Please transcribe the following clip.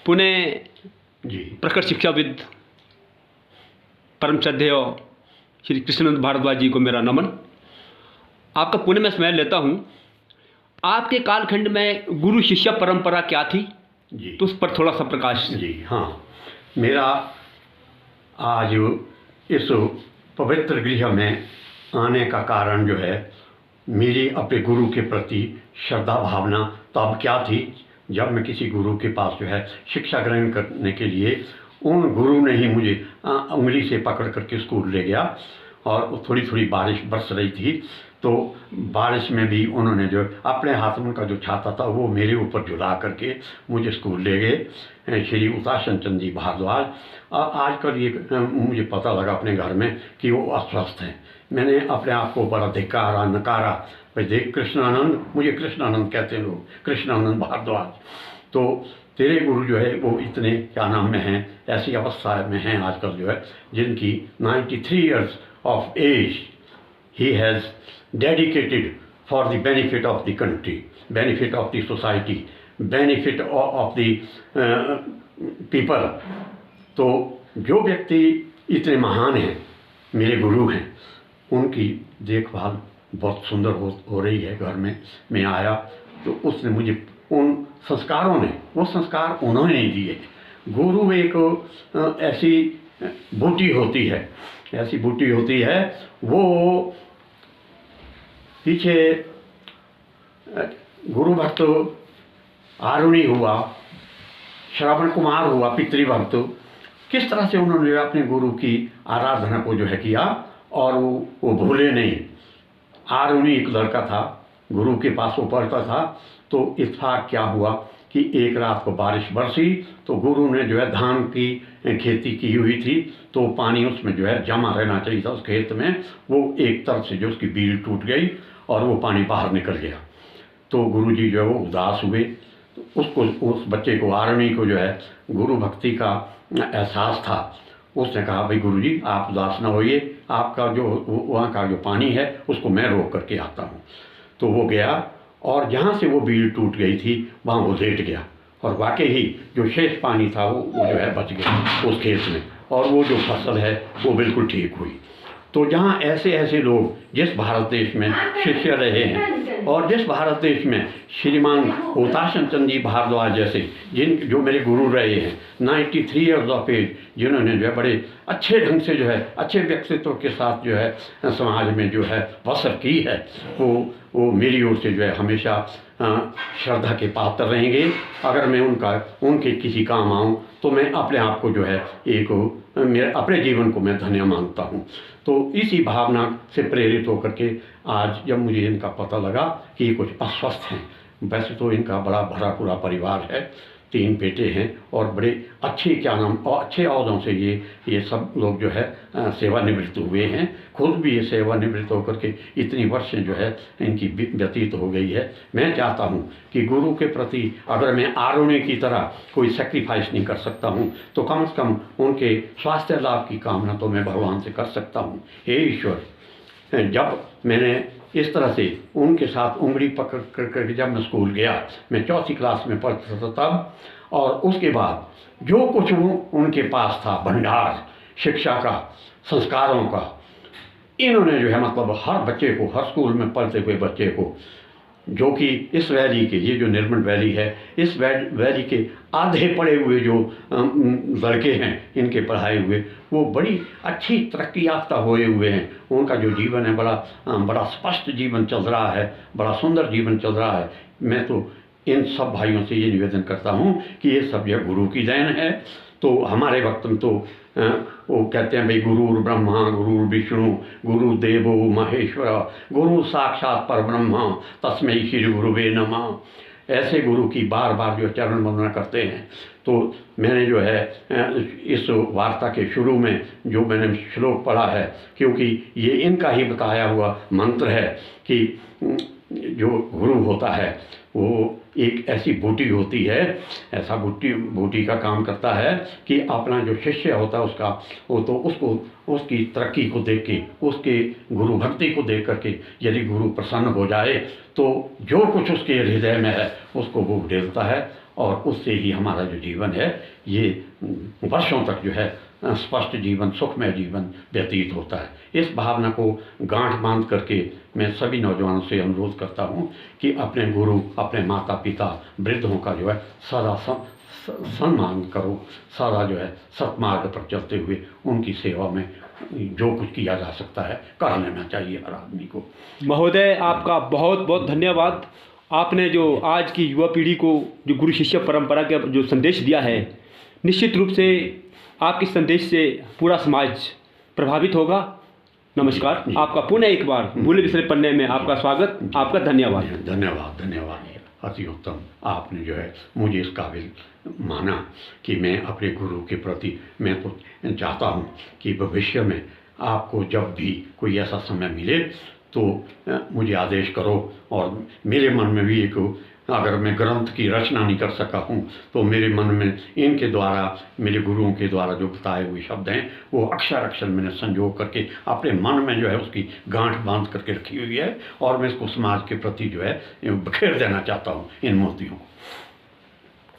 पुणे जी प्रखर शिक्षाविद परम श्रद्धेय श्री कृष्णानंद भारद्वाज जी को मेरा नमन। आपका पुणे में समय लेता हूँ। आपके कालखंड में गुरु शिष्य परंपरा क्या थी जी तो उस पर थोड़ा सा प्रकाश। जी हाँ, मेरा आज इस पवित्र गृह में आने का कारण जो है, मेरी अपने गुरु के प्रति श्रद्धा भावना तब क्या थी जब मैं किसी गुरु के पास जो है शिक्षा ग्रहण करने के लिए, उन गुरु ने ही मुझे उंगली से पकड़ करके स्कूल ले गया। और थोड़ी थोड़ी बारिश बरस रही थी, तो बारिश में भी उन्होंने जो अपने हाथ में उनका जो छाता था वो मेरे ऊपर झुला करके मुझे स्कूल ले गए, श्री उताशन चंद जी भारद्वाज। आजकल ये मुझे पता लगा अपने घर में कि वो अस्वस्थ हैं। मैंने अपने आप को बड़ा धिक्कारा नकारा, भाई देख कृष्णानंद, मुझे कृष्णानंद कहते हैं लोग, कृष्णानंद भारद्वाज, तो तेरे गुरु जो है वो इतने क्या नाम में हैं, ऐसी अवस्था में हैं आजकल जो है, जिनकी 93 years of age he has dedicated for the benefit of the country, benefit of the society, benefit of the people। तो जो व्यक्ति इतने महान हैं, मेरे गुरु हैं, उनकी देखभाल बहुत सुंदर हो रही है। घर में मैं आया तो उसने मुझे उन संस्कारों ने, वो संस्कार उन्होंने नहीं दिए। गुरु एक ऐसी बूटी होती है, ऐसी बूटी होती है, वो पीछे गुरु भक्त आरुणी हुआ, श्रवण कुमार हुआ, पितृभक्त, किस तरह से उन्होंने अपने गुरु की आराधना को जो है किया, और वो भूले नहीं। आरुणी एक लड़का था, गुरु के पास वो पढ़ता था, तो इत्तेफाक क्या हुआ कि एक रात को बारिश बरसी, तो गुरु ने जो है धान की खेती की हुई थी, तो पानी उसमें जो है जमा रहना चाहिए था उस खेत में, वो एक तरफ से जो उसकी बील टूट गई और वो पानी बाहर निकल गया। तो गुरु जी जो है वो उदास हुए। तो उसको, उस बच्चे को, आरुणी को जो है गुरु भक्ति का एहसास था। उसने कहा, भाई गुरु जी आप उदास ना होइए, आपका जो वहाँ का जो पानी है उसको मैं रोक करके आता हूँ। तो वो गया और जहाँ से वो बील टूट गई थी वहाँ वो लेट गया, और वाकई ही जो शेष पानी था वो जो है बच गया उस खेत में, और वो जो फसल है वो बिल्कुल ठीक हुई। तो जहाँ ऐसे ऐसे लोग जिस भारत देश में शिष्य रहे हैं, और जिस भारत देश में श्रीमान उताशन चंद जी भारद्वाज जैसे जो मेरे गुरु रहे हैं, 93 years of age, जिन्होंने जो है बड़े अच्छे ढंग से जो है अच्छे व्यक्तित्व के साथ जो है समाज में जो है बसर की है, वो मेरी ओर से जो है हमेशा श्रद्धा के पात्र रहेंगे। अगर मैं उनके किसी काम आऊँ तो मैं अपने आप को जो है मेरे अपने जीवन को मैं धन्य मानता हूँ। तो इसी भावना से प्रेरित होकर के आज जब मुझे इनका पता लगा कि ये कुछ अस्वस्थ हैं, वैसे तो इनका बड़ा भरा पूरा परिवार है, 3 बेटे हैं, और बड़े अच्छे क्या नाम और अच्छे अहदों से ये सब लोग जो है सेवानिवृत्त हुए हैं। खुद भी ये सेवानिवृत्त होकर के इतनी वर्षें जो है इनकी व्यतीत हो गई है। मैं चाहता हूँ कि गुरु के प्रति अगर मैं आरुणी की तरह कोई सेक्रीफाइस नहीं कर सकता हूँ, तो कम से कम उनके स्वास्थ्य लाभ की कामना तो मैं भगवान से कर सकता हूँ। हे ईश्वर, जब मैंने इस तरह से उनके साथ उंगली पकड़ कर जब मैं स्कूल गया, मैं 4th क्लास में पढ़ता था तब, और उसके बाद जो कुछ उनके पास था भंडार शिक्षा का, संस्कारों का, इन्होंने जो है मतलब हर बच्चे को, हर स्कूल में पढ़ते हुए बच्चे को, जो कि इस वैली के, ये जो निर्मल वैली है, इस वैली के आधे पढ़े हुए जो लड़के हैं इनके पढ़ाए हुए, वो बड़ी अच्छी तरक्की याफ्ता हुए हुए हैं। उनका जो जीवन है बड़ा स्पष्ट जीवन चल रहा है, बड़ा सुंदर जीवन चल रहा है। मैं तो इन सब भाइयों से ये निवेदन करता हूँ कि ये सब यह गुरु की देन है। तो हमारे वक्त में तो वो कहते हैं भाई गुरुर् ब्रह्मा गुरुर् विष्णु गुरुदेवो महेश्वर गुरु साक्षात परब्रह्म तस्मै श्री गुरुवे नमः। ऐसे गुरु की बार बार जो चरण वंदना करते हैं। तो मैंने जो है इस वार्ता के शुरू में जो मैंने श्लोक पढ़ा है, क्योंकि ये इनका ही बताया हुआ मंत्र है कि जो गुरु होता है वो एक ऐसी बूटी होती है, ऐसा बूटी का काम करता है कि अपना जो शिष्य होता है उसका, वो तो उसको उसकी तरक्की को देख के, उसके गुरु भक्ति को देख करके यदि गुरु प्रसन्न हो जाए तो जो कुछ उसके हृदय में है उसको वो उड़ेलता है और उससे ही हमारा जो जीवन है ये वर्षों तक जो है स्पष्ट जीवन, सुखमय जीवन व्यतीत होता है। इस भावना को गांठ बांध करके मैं सभी नौजवानों से अनुरोध करता हूँ कि अपने गुरु, अपने माता पिता, वृद्धों का जो है सदा सम्मान करो, सदा जो है सत्मार्ग पर चलते हुए उनकी सेवा में जो कुछ किया जा सकता है कर लेना चाहिए हर आदमी को। महोदय, आपका बहुत बहुत धन्यवाद। आपने जो आज की युवा पीढ़ी को जो गुरु शिष्य परंपरा का जो संदेश दिया है, निश्चित रूप से आपके संदेश से पूरा समाज प्रभावित होगा। नमस्कार। जी। आपका पुनः एक बार भूले बिसरे पन्ने में आपका स्वागत, आपका धन्यवाद। धन्यवाद धन्यवाद। अति उत्तम। आपने जो है मुझे इस काबिल माना कि मैं अपने गुरु के प्रति मैं तो चाहता हूँ कि भविष्य में आपको जब भी कोई ऐसा समय मिले तो मुझे आदेश करो। और मेरे मन में भी एक, अगर मैं ग्रंथ की रचना नहीं कर सका हूँ तो मेरे मन में इनके द्वारा, मेरे गुरुओं के द्वारा जो बताए हुए शब्द हैं वो अक्षर अक्षर मैंने संजो करके अपने मन में जो है उसकी गांठ बांध करके रखी हुई है, और मैं इसको समाज के प्रति जो है बिखेर देना चाहता हूँ इन मोतियों को।